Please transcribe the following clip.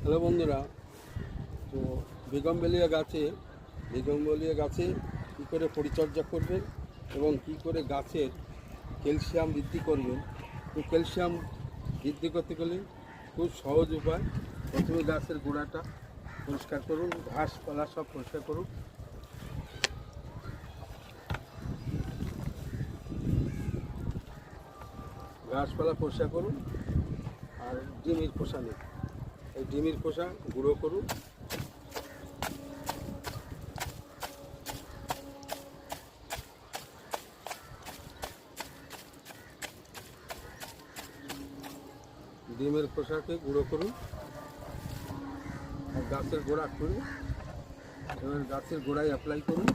Hello বন্ধুরা, তো বেগমবেলিয়া গাছে কী করে পরিচর্যা করবেন এবং কী করে গাছের ক্যালসিয়াম বৃদ্ধি করবেন। তো ক্যালসিয়াম বৃদ্ধি করতে গেলে খুব সহজ উপায়। প্রথমে গাছের গোড়াটা পরিষ্কার করুন, ঘাসপালা সব পরিষ্কার করুন। ঘাসপালা পরিষ্কার করুন আর ডিমের খোসা নিন। এই ডিমের খোসা গুঁড়ো করুন। ডিমের খোসাকে গুঁড়ো করুন আর গাছের গোড়া খুঁড়ে এবার গাছের গোড়ায় অ্যাপ্লাই করুন।